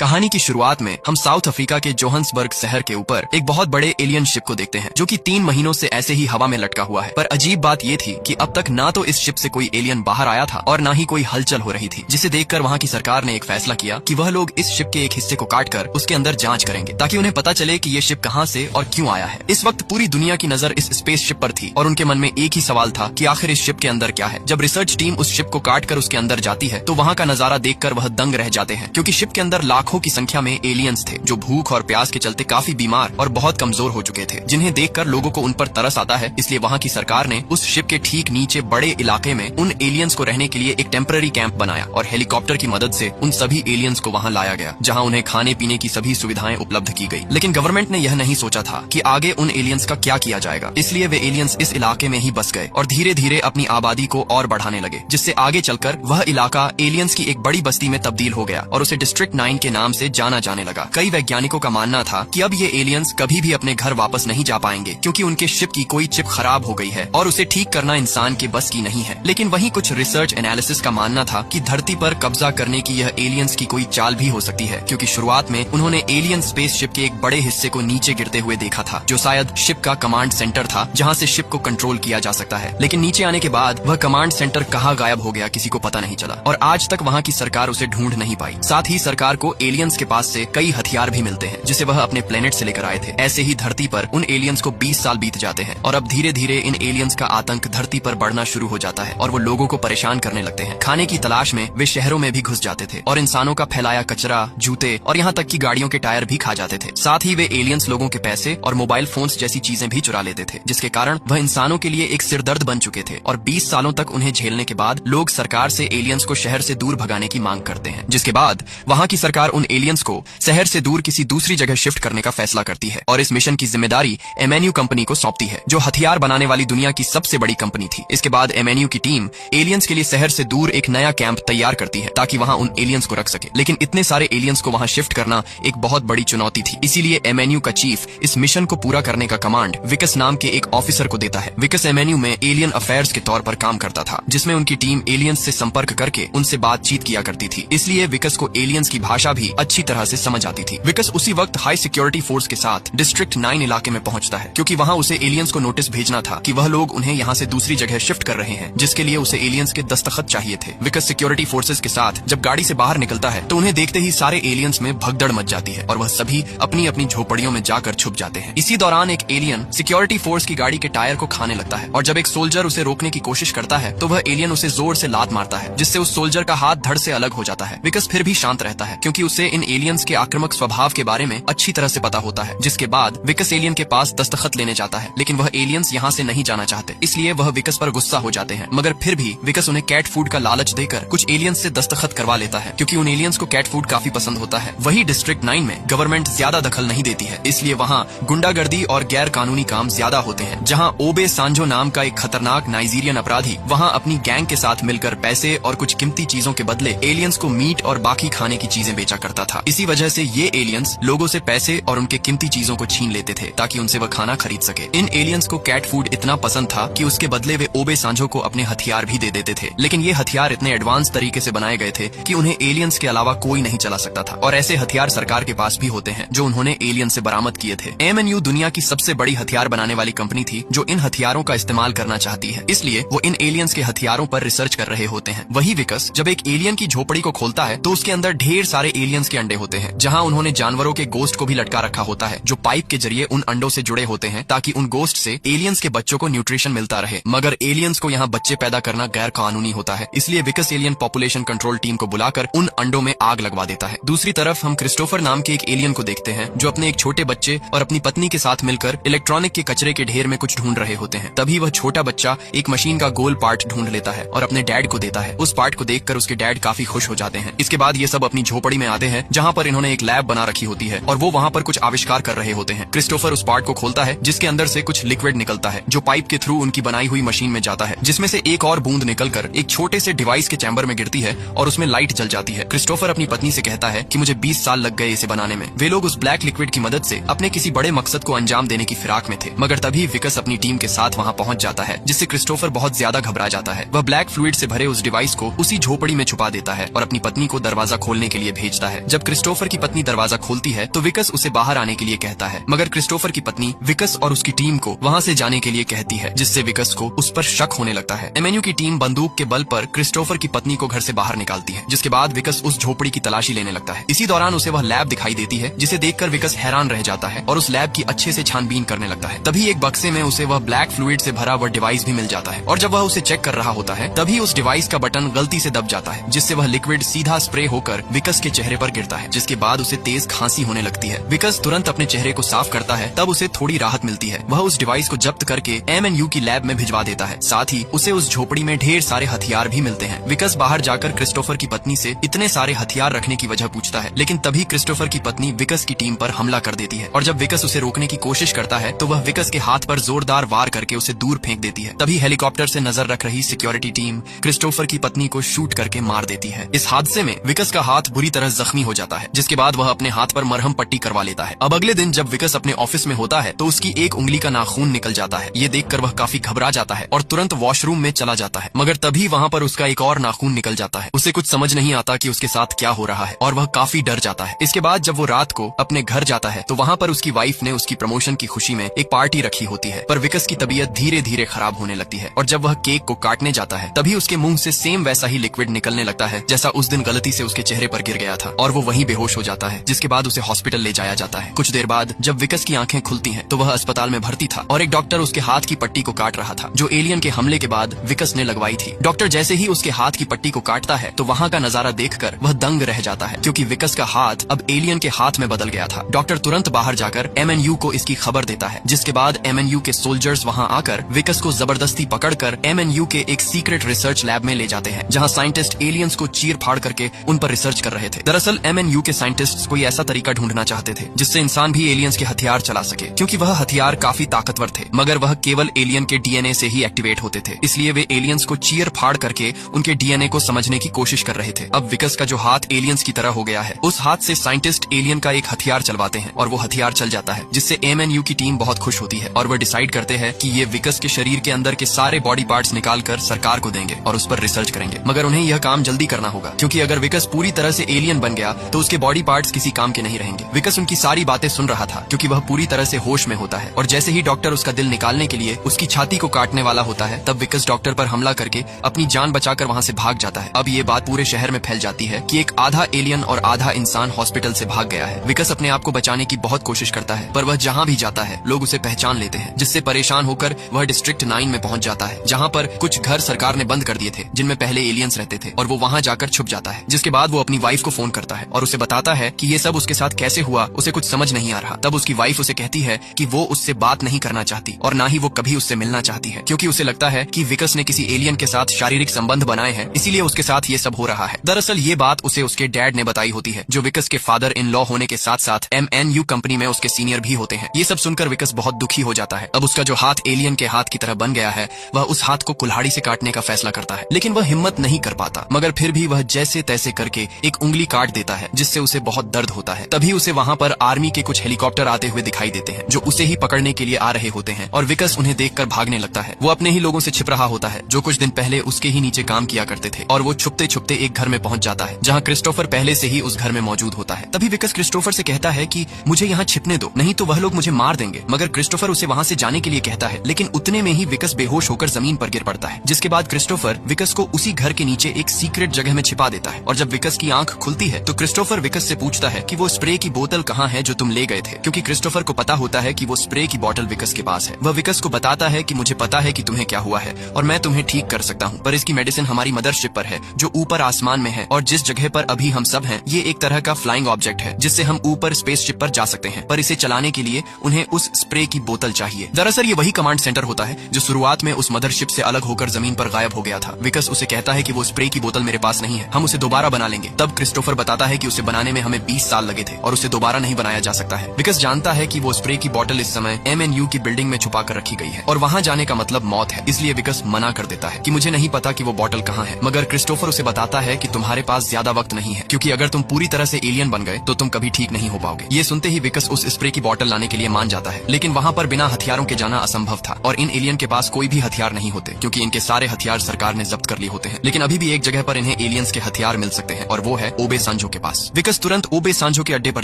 कहानी की शुरुआत में हम साउथ अफ्रीका के जोहान्सबर्ग शहर के ऊपर एक बहुत बड़े एलियन शिप को देखते हैं जो कि 3 महीनों से ऐसे ही हवा में लटका हुआ है। पर अजीब बात ये थी कि अब तक ना तो इस शिप से कोई एलियन बाहर आया था और ना ही कोई हलचल हो रही थी, जिसे देखकर वहाँ की सरकार ने एक फैसला किया कि वह लोग इस शिप के एक हिस्से को काटकर उसके अंदर जांच करेंगे ताकि उन्हें पता चले कि ये शिप कहाँ से और क्यों आया है। इस वक्त पूरी दुनिया की नजर इस स्पेस शिप पर थी और उनके मन में एक ही सवाल था कि आखिर इस शिप के अंदर क्या है। जब रिसर्च टीम उस शिप को काट कर उसके अंदर जाती है तो वहाँ का नजारा देखकर वह दंग रह जाते हैं, क्योंकि शिप के अंदर लाखों की संख्या में एलियंस थे जो भूख और प्यास के चलते काफी बीमार और बहुत कमजोर हो चुके थे, जिन्हें देखकर लोगों को उन पर तरस आता है। इसलिए वहाँ की सरकार ने उस शिप के ठीक नीचे बड़े इलाके में उन एलियंस को रहने के लिए एक टेम्पररी कैंप बनाया और हेलीकॉप्टर की मदद से उन सभी एलियंस को वहाँ लाया गया, जहाँ उन्हें खाने पीने की सभी सुविधाएं उपलब्ध की गई। लेकिन गवर्नमेंट ने यह नहीं सोचा था कि आगे उन एलियंस का क्या किया जाएगा, इसलिए वे एलियंस इस इलाके में ही बस गए और धीरे धीरे अपनी आबादी को और बढ़ाने लगे, जिससे आगे चलकर वह इलाका एलियंस की एक बड़ी बस्ती में तब्दील हो गया और उसे डिस्ट्रिक्ट 9 के नाम से जाना जाने लगा। कई वैज्ञानिकों का मानना था कि अब ये एलियंस कभी भी अपने घर वापस नहीं जा पाएंगे, क्योंकि उनके शिप की कोई चिप खराब हो गई है और उसे ठीक करना इंसान के बस की नहीं है। लेकिन वहीं कुछ रिसर्च एनालिसिस का मानना था कि धरती पर कब्जा करने की यह एलियंस की कोई चाल भी हो सकती है, क्योंकि शुरुआत में उन्होंने एलियन स्पेस शिप के एक बड़े हिस्से को नीचे गिरते हुए देखा था, जो शायद शिप का कमांड सेंटर था जहाँ से शिप को कंट्रोल किया जा सकता है। लेकिन नीचे आने के बाद वह कमांड सेंटर कहाँ गायब हो गया किसी को पता नहीं चला और आज तक वहाँ की सरकार उसे ढूंढ नहीं पाई। साथ ही सरकार को एलियंस के पास से कई हथियार भी मिलते हैं जिसे वह अपने प्लेनेट से लेकर आए थे। ऐसे ही धरती पर उन एलियंस को 20 साल बीत जाते हैं और अब धीरे धीरे इन एलियंस का आतंक धरती पर बढ़ना शुरू हो जाता है और वो लोगों को परेशान करने लगते हैं। खाने की तलाश में वे शहरों में भी घुस जाते थे और इंसानों का फैलाया कचरा, जूते और यहाँ तक कि गाड़ियों के टायर भी खा जाते थे। साथ ही वे एलियंस लोगों के पैसे और मोबाइल फोन्स जैसी चीजें भी चुरा लेते थे, जिसके कारण वह इंसानों के लिए एक सिरदर्द बन चुके थे। और 20 सालों तक उन्हें झेलने के बाद लोग सरकार से एलियंस को शहर से दूर भगाने की मांग करते हैं, जिसके बाद वहाँ की सरकार उन एलियंस को शहर से दूर किसी दूसरी जगह शिफ्ट करने का फैसला करती है और इस मिशन की जिम्मेदारी MNU कंपनी को सौंपती है, जो हथियार बनाने वाली दुनिया की सबसे बड़ी कंपनी थी। इसके बाद MNU की टीम एलियंस के लिए शहर से दूर एक नया कैंप तैयार करती है ताकि वहाँ उन एलियंस को रख सके। लेकिन इतने सारे एलियंस को वहाँ शिफ्ट करना एक बहुत बड़ी चुनौती थी, इसीलिए MNU का चीफ इस मिशन को पूरा करने का कमांड विकस नाम के एक ऑफिसर को देता है। विकस MNU में एलियन अफेयर्स के तौर पर काम करता था, जिसमें उनकी टीम एलियंस से संपर्क करके उनसे बातचीत किया करती थी, इसलिए विकस को एलियंस की भाषा भी अच्छी तरह से समझ आती थी। विकस उसी वक्त हाई सिक्योरिटी फोर्स के साथ डिस्ट्रिक्ट 9 इलाके में पहुंचता है, क्योंकि वहां उसे एलियंस को नोटिस भेजना था कि वह लोग उन्हें यहां से दूसरी जगह शिफ्ट कर रहे हैं, जिसके लिए उसे एलियंस के दस्तखत चाहिए थे। विकस सिक्योरिटी फोर्सेस के साथ जब गाड़ी से बाहर निकलता है तो उन्हें देखते ही सारे एलियंस में भगदड़ मच जाती है और वह सभी अपनी अपनी झोपड़ियों में जाकर छुप जाते हैं। इसी दौरान एक एलियन सिक्योरिटी फोर्स की गाड़ी के टायर को खाने लगता है और जब एक सोल्जर उसे रोकने की कोशिश करता है तो वह एलियन उसे जोर से लात मारता है, जिससे उस सोल्जर का हाथ धड़ से अलग हो जाता है। विकस फिर भी शांत रहता है, क्योंकि उसे इन एलियंस के आक्रामक स्वभाव के बारे में अच्छी तरह से पता होता है। जिसके बाद विकस एलियन के पास दस्तखत लेने जाता है, लेकिन वह एलियंस यहाँ से नहीं जाना चाहते, इसलिए वह विकस पर गुस्सा हो जाते हैं। मगर फिर भी विकस उन्हें कैट फूड का लालच देकर कुछ एलियंस से दस्तखत करवा लेता है, क्योंकि उन एलियंस को कैट फूड काफी पसंद होता है। वही डिस्ट्रिक्ट 9 में गवर्नमेंट ज्यादा दखल नहीं देती है, इसलिए वहाँ गुंडागर्दी और गैर कानूनी काम ज्यादा होते हैं, जहाँ ओबे सांजो नाम का एक खतरनाक नाइजीरियन अपराधी वहाँ अपनी गैंग के साथ मिलकर पैसे और कुछ कीमती चीजों के बदले एलियंस को मीट और बाकी खाने की चीजें बेचा करता था। इसी वजह से ये एलियंस लोगों से पैसे और उनके कीमती चीजों को छीन लेते थे ताकि उनसे वह खाना खरीद सके। इन एलियंस को कैट फूड इतना पसंद था कि उसके बदले वे ओबे सांजो को अपने हथियार भी दे देते थे, लेकिन ये हथियार इतने एडवांस तरीके से बनाए गए थे कि उन्हें एलियंस के अलावा कोई नहीं चला सकता था और ऐसे हथियार सरकार के पास भी होते हैं जो उन्होंने एलियन से बरामद किए थे। MNU दुनिया की सबसे बड़ी हथियार बनाने वाली कंपनी थी जो इन हथियारों का इस्तेमाल करना चाहती है, इसलिए वो इन एलियंस के हथियारों पर रिसर्च कर रहे होते हैं। वही विकस जब एक एलियन की झोपड़ी को खोलता है तो उसके अंदर ढेर सारे एलियंस के अंडे होते हैं, जहाँ उन्होंने जानवरों के गोश्त को भी लटका रखा होता है जो पाइप के जरिए उन अंडों से जुड़े होते हैं ताकि उन गोश्त से एलियंस के बच्चों को न्यूट्रिशन मिलता रहे। मगर एलियंस को यहाँ बच्चे पैदा करना गैर कानूनी होता है, इसलिए विकस एलियन पॉपुलेशन कंट्रोल टीम को बुलाकर उन अंडों में आग लगवा देता है। दूसरी तरफ हम क्रिस्टोफर नाम के एक एलियन को देखते हैं जो अपने एक छोटे बच्चे और अपनी पत्नी के साथ मिलकर इलेक्ट्रॉनिक के कचरे के ढेर में कुछ ढूंढ रहे होते हैं। तभी वह छोटा बच्चा एक मशीन का गोल पार्ट ढूंढ लेता है और अपने डैड को देता है। उस पार्ट को देखकर उसके डैड काफी खुश हो जाते हैं। इसके बाद ये सब अपनी झोपड़ी में आते हैं जहाँ पर इन्होंने एक लैब बना रखी होती है और वो वहाँ पर कुछ आविष्कार कर रहे होते हैं। क्रिस्टोफर उस पार्ट को खोलता है जिसके अंदर से कुछ लिक्विड निकलता है जो पाइप के थ्रू उनकी बनाई हुई मशीन में जाता है, जिसमें से एक और बूंद निकलकर एक छोटे से डिवाइस के चैम्बर में गिरती है और उसमें लाइट जल जाती है। क्रिस्टोफर अपनी पत्नी से कहता है कि मुझे 20 साल लग गए इसे बनाने में। वे लोग उस ब्लैक लिक्विड की मदद से अपने किसी बड़े मकसद को अंजाम देने की फिराक में थे, मगर तभी विकस अपनी टीम के साथ वहाँ पहुँच जाता है, जिससे क्रिस्टोफर बहुत ज्यादा घबरा जाता है। वह ब्लैक फ्लूइड से भरे उस डिवाइस को उसी झोपड़ी में छुपा देता है और अपनी पत्नी को दरवाजा खोलने के लिए भेजता है। है। जब क्रिस्टोफर की पत्नी दरवाजा खोलती है तो विकस उसे बाहर आने के लिए कहता है, मगर क्रिस्टोफर की पत्नी विकस और उसकी टीम को वहाँ से जाने के लिए कहती है, जिससे विकस को उस पर शक होने लगता है। एमएनयू की टीम बंदूक के बल पर क्रिस्टोफर की पत्नी को घर से बाहर निकालती है, जिसके बाद विकस उस झोपड़ी की तलाशी लेने लगता है। इसी दौरान उसे वह लैब दिखाई देती है, जिसे देखकर विकस हैरान रह जाता है और उस लैब की अच्छे से छानबीन करने लगता है। तभी एक बक्से में उसे वह ब्लैक फ्लूइड से भरा वह डिवाइस भी मिल जाता है, और जब वह उसे चेक कर रहा होता है तभी उस डिवाइस का बटन गलती से दब जाता है, जिससे वह लिक्विड सीधा स्प्रे होकर विकस के चेहरे पर गिरता है, जिसके बाद उसे तेज खांसी होने लगती है। विकस तुरंत अपने चेहरे को साफ करता है, तब उसे थोड़ी राहत मिलती है। वह उस डिवाइस को जब्त करके एमएनयू की लैब में भिजवा देता है। साथ ही उसे उस झोपड़ी में ढेर सारे हथियार भी मिलते हैं। विकस बाहर जाकर क्रिस्टोफर की पत्नी से इतने सारे हथियार रखने की वजह पूछता है, लेकिन तभी क्रिस्टोफर की पत्नी विकस की टीम पर हमला कर देती है, और जब विकस उसे रोकने की कोशिश करता है तो वह विकस के हाथ पर जोरदार वार करके उसे दूर फेंक देती है। तभी हेलीकॉप्टर से नजर रख रही सिक्योरिटी टीम क्रिस्टोफर की पत्नी को शूट करके मार देती है। इस हादसे में विकस का हाथ बुरी तरह जख्मी हो जाता है, जिसके बाद वह अपने हाथ पर मरहम पट्टी करवा लेता है। अब अगले दिन जब विकस अपने ऑफिस में होता है तो उसकी एक उंगली का नाखून निकल जाता है। ये देखकर वह काफी घबरा जाता है और तुरंत वॉशरूम में चला जाता है, मगर तभी वहाँ पर उसका एक और नाखून निकल जाता है। उसे कुछ समझ नहीं आता कि उसके साथ क्या हो रहा है और वह काफी डर जाता है। इसके बाद जब वो रात को अपने घर जाता है तो वहाँ पर उसकी वाइफ ने उसकी प्रमोशन की खुशी में एक पार्टी रखी होती है, पर विकस की तबीयत धीरे धीरे खराब होने लगती है, और जब वह केक को काटने जाता है तभी उसके मुंह से सेम वैसा ही लिक्विड निकलने लगता है जैसा उस दिन गलती से उसके चेहरे पर गिर गया था, और वो वहीं बेहोश हो जाता है, जिसके बाद उसे हॉस्पिटल ले जाया जाता है। कुछ देर बाद जब विकस की आंखें खुलती हैं तो वह अस्पताल में भर्ती था, और एक डॉक्टर उसके हाथ की पट्टी को काट रहा था, जो एलियन के हमले के बाद विकस ने लगवाई थी। डॉक्टर जैसे ही उसके हाथ की पट्टी को काटता है तो वहाँ का नजारा देखकर वह दंग रह जाता है, क्योंकि विकस का हाथ अब एलियन के हाथ में बदल गया था। डॉक्टर तुरंत बाहर जाकर एमएनयू को इसकी खबर देता है, जिसके बाद एमएनयू के सोल्जर्स वहाँ आकर विकस को जबरदस्ती पकड़कर एमएनयू के एक सीक्रेट रिसर्च लैब में ले जाते हैं, जहाँ साइंटिस्ट एलियंस को चीर फाड़ करके उन पर रिसर्च कर रहे थे। दरअसल एमएनयू के साइंटिस्ट्स कोई ऐसा तरीका ढूंढना चाहते थे जिससे इंसान भी एलियंस के हथियार चला सके, क्योंकि वह हथियार काफी ताकतवर थे, मगर वह केवल एलियन के डीएनए से ही एक्टिवेट होते थे। इसलिए वे एलियंस को चीर फाड़ करके उनके डीएनए को समझने की कोशिश कर रहे थे। अब विकस का जो हाथ एलियंस की तरह हो गया है, उस हाथ से साइंटिस्ट एलियन का एक हथियार चलवाते हैं, और वो हथियार चल जाता है, जिससे एमएनयू की टीम बहुत खुश होती है, और वह डिसाइड करते हैं कि ये विकस के शरीर के अंदर के सारे बॉडी पार्ट्स निकाल कर सरकार को देंगे और उस पर रिसर्च करेंगे। मगर उन्हें यह काम जल्दी करना होगा, क्योंकि अगर विकस पूरी तरह से एलियन बन गया तो उसके बॉडी पार्ट्स किसी काम के नहीं रहेंगे। विकस उनकी सारी बातें सुन रहा था, क्योंकि वह पूरी तरह से होश में होता है, और जैसे ही डॉक्टर उसका दिल निकालने के लिए उसकी छाती को काटने वाला होता है, तब विकस डॉक्टर पर हमला करके अपनी जान बचाकर वहाँ से भाग जाता है। अब ये बात पूरे शहर में फैल जाती है कि एक आधा एलियन और आधा इंसान हॉस्पिटल से भाग गया है। विकस अपने आप को बचाने की बहुत कोशिश करता है, पर वह जहाँ भी जाता है लोग उसे पहचान लेते हैं, जिससे परेशान होकर वह डिस्ट्रिक्ट 9 में पहुंच जाता है, जहाँ पर कुछ घर सरकार ने बंद कर दिए थे जिनमें पहले एलियंस रहते थे, और वो वहाँ जाकर छुप जाता है। जिसके बाद वो अपनी वाइफ को फोन करता है और उसे बताता है कि ये सब उसके साथ कैसे हुआ, उसे कुछ समझ नहीं आ रहा। तब उसकी वाइफ उसे कहती है कि वो उससे बात नहीं करना चाहती, और ना ही वो कभी उससे मिलना चाहती है, क्योंकि उसे लगता है कि विकस ने किसी एलियन के साथ शारीरिक संबंध बनाए हैं, इसीलिए उसके साथ ये सब हो रहा है। दरअसल ये बात उसे उसके डैड ने बताई होती है, जो विकस के फादर इन लॉ होने के साथ साथ एमएनयू कंपनी में उसके सीनियर भी होते हैं। ये सब सुनकर विकस बहुत दुखी हो जाता है। अब उसका जो हाथ एलियन के हाथ की तरह बन गया है, वह उस हाथ को कुल्हाड़ी से काटने का फैसला करता है, लेकिन वह हिम्मत नहीं कर पाता, मगर फिर भी वह जैसे तैसे करके एक उंगली काट देता है, जिससे उसे बहुत दर्द होता है। तभी उसे वहाँ पर आर्मी के कुछ हेलीकॉप्टर आते हुए दिखाई देते हैं, जो उसे ही पकड़ने के लिए आ रहे होते हैं, और विकस उन्हें देखकर भागने लगता है। वो अपने ही लोगों से छिप रहा होता है, जो कुछ दिन पहले उसके ही नीचे काम किया करते थे, और वो छुपते छुपते एक घर में पहुंच जाता है, जहाँ क्रिस्टोफर पहले से ही उस घर में मौजूद होता है। तभी विकस क्रिस्टोफर से कहता है कि मुझे यहाँ छिपने दो, नहीं तो वह लोग मुझे मार देंगे। मगर क्रिस्टोफर उसे वहाँ से जाने के लिए कहता है, लेकिन उतने में ही विकस बेहोश होकर जमीन पर गिर पड़ता है, जिसके बाद क्रिस्टोफर विकस को उसी घर के नीचे एक सीक्रेट जगह में छिपा देता है। और जब विकस की आंख खुलती है तो क्रिस्टोफर विकस से पूछता है कि वो स्प्रे की बोतल कहाँ है जो तुम ले गए थे, क्योंकि क्रिस्टोफर को पता होता है कि वो स्प्रे की बोतल विकस के पास है। वह विकस को बताता है कि मुझे पता है कि तुम्हें क्या हुआ है और मैं तुम्हें ठीक कर सकता हूँ, पर इसकी मेडिसिन हमारी मदरशिप पर है, जो ऊपर आसमान में है, और जिस जगह पर अभी हम सब हैं ये एक तरह का फ्लाइंग ऑब्जेक्ट है, जिससे हम ऊपर स्पेसशिप पर जा सकते हैं, पर इसे चलाने के लिए उन्हें उस स्प्रे की बोतल चाहिए। दरअसल ये वही कमांड सेंटर होता है जो शुरुआत में उस मदरशिप से अलग होकर जमीन पर गायब हो गया था। विकस उसे कहता है कि वो स्प्रे की बोतल मेरे पास नहीं है, हम उसे दोबारा बना लेंगे। तब क्रिस्टोफर बताता है कि उसे बनाने में हमें 20 साल लगे थे और उसे दोबारा नहीं बनाया जा सकता है। विकस जानता है कि वो स्प्रे की बोतल इस समय एमएनयू की बिल्डिंग में छुपा कर रखी गई है और वहाँ जाने का मतलब मौत है, इसलिए विकस मना कर देता है कि मुझे नहीं पता कि वो बोतल कहाँ है। मगर क्रिस्टोफर उसे बताता है कि तुम्हारे पास ज्यादा वक्त नहीं है, क्योंकि अगर तुम पूरी तरह से एलियन बन गए तो तुम कभी ठीक नहीं हो पाओगे। ये सुनते ही विकस उस स्प्रे की बोतल लाने के लिए मान जाता है, लेकिन वहाँ पर बिना हथियारों के जाना असंभव था, और इन एलियन के पास कोई भी हथियार नहीं होते, क्योंकि इनके सारे हथियार सरकार ने जब्त कर लिए होते हैं। लेकिन अभी भी एक जगह पर इन्हें एलियंस के हथियार मिल सकते हैं, और वो है ओबे सांजो के पास। विकस तुरंत ओबे सांजो के अड्डे पर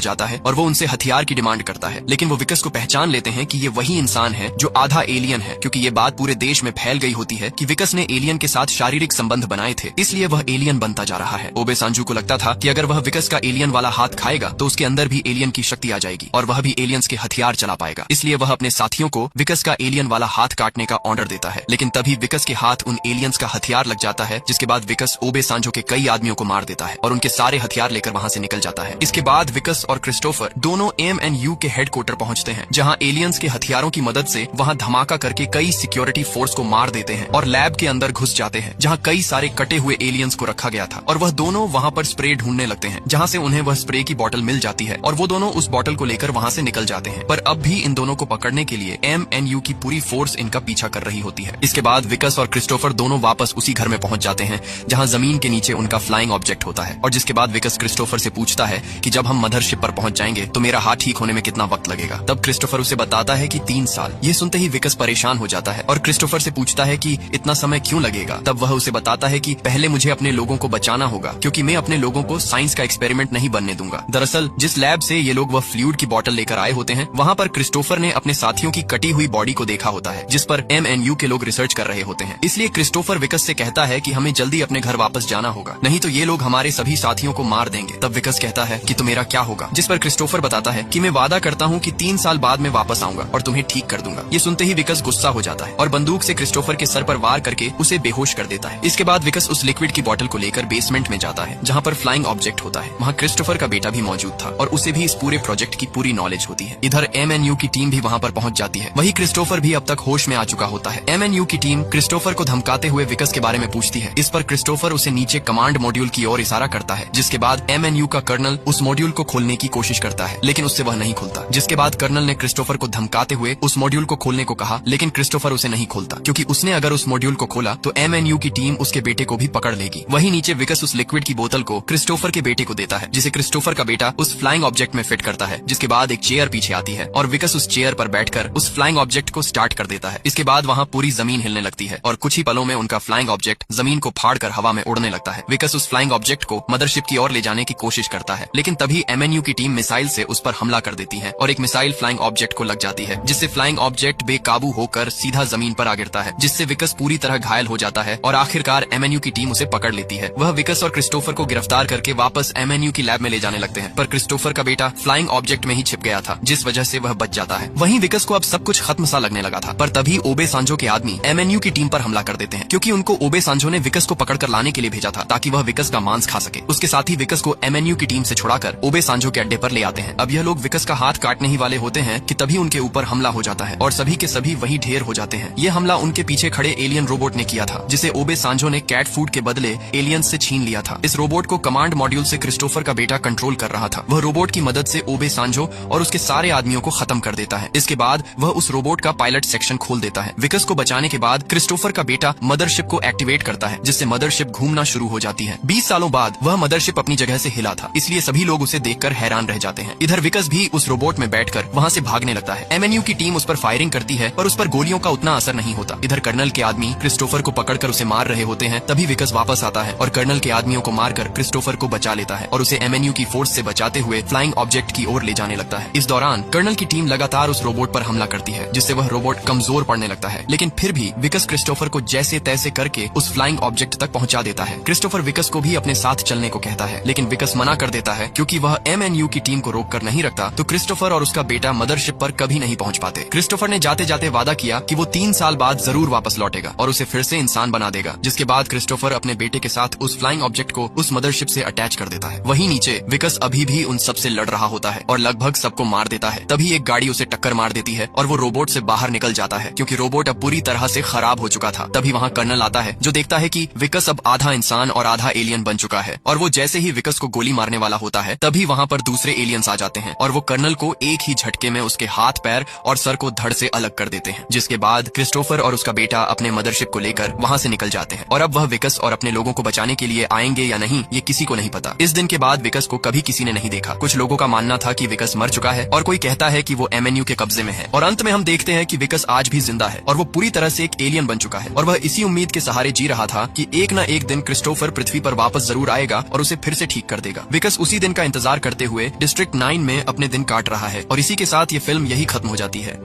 जाता है और वो उनसे हथियार की डिमांड करता है, लेकिन वो विकस को पहचान लेते हैं कि ये वही इंसान है जो आधा एलियन है, क्योंकि ये बात पूरे देश में फैल गई होती है कि विकस ने एलियन के साथ शारीरिक संबंध बनाए थे, इसलिए वह एलियन बनता जा रहा है। ओबे सांजो को लगता था कि अगर वह विकस का एलियन वाला हाथ खाएगा तो उसके अंदर भी एलियन की शक्ति आ जाएगी और वह भी एलियंस के हथियार चला पाएगा, इसलिए वह अपने साथियों को विकस का एलियन वाला हाथ काटने का ऑर्डर देता है। लेकिन तभी विकस के हाथ उन एलियंस का हथियार लग जाता है, जिसके बाद विकस ओबे सांजो के कई आदमियों को मार देता है और उनके सारे हथियार लेकर वहां से निकल जाता है। इसके बाद विकस और क्रिस्टोफर दोनों AMNU के हेडक्वार्टर पहुंचते हैं, जहां एलियंस के हथियारों की मदद से वहां धमाका करके कई सिक्योरिटी फोर्स को मार देते हैं और लैब के अंदर घुस जाते हैं, जहां कई सारे कटे हुए एलियंस को रखा गया था। और वह दोनों वहां पर स्प्रे ढूंढने लगते हैं, जहां से उन्हें वह स्प्रे की बोतल मिल जाती है और वो दोनों उस बोतल को लेकर वहां से निकल जाते हैं। पर अब भी इन दोनों को पकड़ने के लिए AMNU की पूरी फोर्स इनका पीछा कर रही होती है। इसके बाद विकस और क्रिस्टोफर दोनों वापस उसी घर में पहुंच जाते हैं जहां जमीन के नीचे उनका फ्लाइंग ऑब्जेक्ट होता है। और जिसके बाद विकस क्रिस्टोफर से पूछता है कि जब हम मदरशिप पर पहुंच जाएंगे तो मेरा हाथ ठीक होने में कितना वक्त लगेगा। तब क्रिस्टोफर उसे बताता है कि 3 साल। ये सुनते ही विकस परेशान हो जाता है और क्रिस्टोफर से पूछता है कि इतना समय क्यों लगेगा। तब वह उसे बताता है कि पहले मुझे अपने लोगों को बचाना होगा, क्योंकि मैं अपने लोगों को साइंस का एक्सपेरिमेंट नहीं बनने दूंगा। दरअसल जिस लैब से ये लोग वह फ्लूइड की बोतल लेकर आए होते हैं, वहाँ पर क्रिस्टोफर ने अपने साथियों की कटी हुई बॉडी को देखा होता है, जिस पर AMNU के लोग रिसर्च कर रहे होते हैं। इसलिए क्रिस्टोफर विकस से कहता है कि हमें जल्दी अपने घर वापस जाना होगा, नहीं तो ये लोग हमारे सभी साथियों को मार देंगे। तब विकस कहता है कि तो मेरा क्या होगा, जिस पर क्रिस्टोफर बताता है कि मैं वादा करता हूँ कि 3 साल बाद मैं वापस आऊंगा और तुम्हें ठीक कर दूंगा। ये सुनते ही विकस गुस्सा हो जाता है और बंदूक से क्रिस्टोफर के सर पर वार करके उसे बेहोश कर देता है। इसके बाद विकस उस लिक्विड की बोतल को लेकर बेसमेंट में जाता है, जहाँ पर फ्लाइंग ऑब्जेक्ट होता है। वहाँ क्रिस्टोफर का बेटा भी मौजूद था और उसे भी इस पूरे प्रोजेक्ट की पूरी नॉलेज होती है। इधर AMNU की टीम भी वहाँ पर पहुंच जाती है। वही क्रिस्टोफर भी अब तक होश में आ चुका होता है। AMNU की टीम क्रिस्टोफर को धमकाते हुए विकस के बारे में पूछती है। इस पर क्रिस्टोफर उसे नीचे कमांड मॉड्यूल की ओर इशारा करता है, जिसके बाद AMNU का कर्नल उस मॉड्यूल को खोलने की कोशिश करता है, लेकिन उससे वह नहीं खुलता। जिसके बाद कर्नल ने क्रिस्टोफर को धमकाते हुए उस मॉड्यूल को खोलने को कहा, लेकिन क्रिस्टोफर उसे नहीं खोलता, क्योंकि उसने अगर उस मॉड्यूल को खोला तो AMNU की टीम उसके बेटे को भी पकड़ लेगी। वही नीचे विकस उस लिक्विड की बोतल को क्रिस्टोफर के बेटे को देता है, जिसे क्रिस्टोफर का बेटा उस फ्लाइंग ऑब्जेक्ट में फिट करता है। जिसके बाद एक चेयर पीछे आती है और विकस उस चेयर पर बैठकर उस फ्लाइंग ऑब्जेक्ट को स्टार्ट कर देता है। इसके बाद वहाँ पूरी जमीन हिलने लगती है और कुछ ही पलों में उनका फ्लाइंग ऑब्जेक्ट जमीन को फाड़कर हवा में उड़ने लगता है। विकस उस फ्लाइंग ऑब्जेक्ट को मदरशिप की ओर ले जाने की कोशिश करता है, लेकिन तभी AMNU की टीम मिसाइल से उस पर हमला कर देती है और एक मिसाइल फ्लाइंग ऑब्जेक्ट को लग जाती है, जिससे फ्लाइंग ऑब्जेक्ट बेकाबू होकर सीधा जमीन पर आ गिरता है, जिससे विकस पूरी तरह घायल हो जाता है और आखिरकार AMNU की टीम उसे पकड़ लेती है। वह विकस और क्रिस्टोफर को गिरफ्तार करके वापस AMNU की लैब में ले जाने लगते हैं, पर क्रिस्टोफर का बेटा फ्लाइंग ऑब्जेक्ट में ही छिप गया था, जिस वजह से वह बच जाता है। वहीं विकस को अब सब कुछ खत्म सा लगने लगा था, पर तभी ओबे सांजो के आदमी AMNU की टीम पर हमला कर देते हैं, क्योंकि उनको ओबे सांजो ने विकस को पकड़कर लाने के लिए भेजा था, ताकि वह विकस का मांस खा सके। उसके साथ ही विकस को AMNU की टीम से छुड़ाकर ओबे सांजो के अड्डे पर ले आते हैं। अब यह लोग विकस का हाथ काटने ही वाले होते हैं कि तभी उनके ऊपर हमला हो जाता है और सभी के सभी वही ढेर हो जाते हैं। यह हमला उनके पीछे खड़े एलियन रोबोट ने किया था, जिसे ओबे सांजो ने कैट फूड के बदले एलियन से छीन लिया था। इस रोबोट को कमांड मॉड्यूल से क्रिस्टोफर का बेटा कंट्रोल कर रहा था। वह रोबोट की मदद से ओबे सांजो और उसके सारे आदमियों को खत्म कर देता है। इसके बाद वह उस रोबोट का पायलट सेक्शन खोल देता है। विकस को बचाने के बाद क्रिस्टोफर का बेटा मदरशिप को एक्टिवेट करता है, जिससे मदरशिप घूमना शुरू हो जाती है। 20 सालों बाद वह मदरशिप अपनी जगह से हिला था, इसलिए सभी लोग उसे देखकर हैरान रह जाते हैं। इधर विकस भी उस रोबोट में बैठकर वहाँ से भागने लगता है। AMNU की टीम उस पर फायरिंग करती है, पर उस पर गोलियों का उतना असर नहीं होता। इधर कर्नल के आदमी क्रिस्टोफर को पकड़कर उसे मार रहे होते हैं, तभी विकस वापस आता है और कर्नल के आदमियों को मारकर क्रिस्टोफर को बचा लेता है और उसे AMNU की फोर्स से बचाते हुए फ्लाइंग ऑब्जेक्ट की ओर ले जाने लगता है। इस दौरान कर्नल की टीम लगातार उस रोबोट पर हमला करती है, जिससे वह रोबोट कमजोर पड़ने लगता है, लेकिन फिर भी विकस क्रिस्टोफर को जैसे तैसे करके उस फ्लाइंग ऑब्जेक्ट तक पहुंचा देता है। क्रिस्टोफर विकस को भी अपने साथ चलने को कहता है, लेकिन विकस मना कर देता है, क्योंकि वह AMNU की टीम को रोक कर नहीं रखता तो क्रिस्टोफर और उसका बेटा मदरशिप पर कभी नहीं पहुंच पाते। क्रिस्टोफर ने जाते जाते वादा किया कि वो 3 साल बाद जरूर वापस लौटेगा और उसे फिर से इंसान बना देगा। जिसके बाद क्रिस्टोफर अपने बेटे के साथ उस फ्लाइंग ऑब्जेक्ट को उस मदरशिप से अटैच कर देता है। वहीं नीचे विकस अभी भी उन सबसे लड़ रहा होता है और लगभग सबको मार देता है। तभी एक गाड़ी उसे टक्कर मार देती है और वो रोबोट से बाहर निकल जाता है, क्योंकि रोबोट अब पूरी तरह से खराब हो चुका था। तभी वहाँ कर्नल आता है, जो देखता है कि विकस अब आधा इंसान और आधा एलियन बन चुका है, और वो जैसे ही विकस को गोली मारने वाला होता है तभी वहाँ पर दूसरे एलियंस आ जाते हैं और वो कर्नल को एक ही झटके में उसके हाथ, पैर और सर को धड़ से अलग कर देते हैं। जिसके बाद क्रिस्टोफर और उसका बेटा अपने मदरशिप को लेकर वहाँ से निकल जाते हैं और अब वह विकस और अपने लोगों को बचाने के लिए आएंगे या नहीं ये किसी को नहीं पता। इस दिन के बाद विकस को कभी किसी ने नहीं देखा। कुछ लोगों का मानना था कि विकस मर चुका है और कोई कहता है कि वो AMNU के कब्जे में है, और अंत में हम देखते हैं कि विकस आज भी जिंदा है और वो पूरी तरह से एक एलियन बन चुका है और वह इसी उम्मीद के सहारे जी रहा था कि एक न एक दिन क्रिस्टोफर पृथ्वी पर वापस जरूर आएगा और उसे फिर से ठीक कर देगा। विकस उसी दिन का इंतजार करते हुए डिस्ट्रिक्ट 9 में अपने दिन काट रहा है और इसी के साथ ये फिल्म यही खत्म हो जाती है।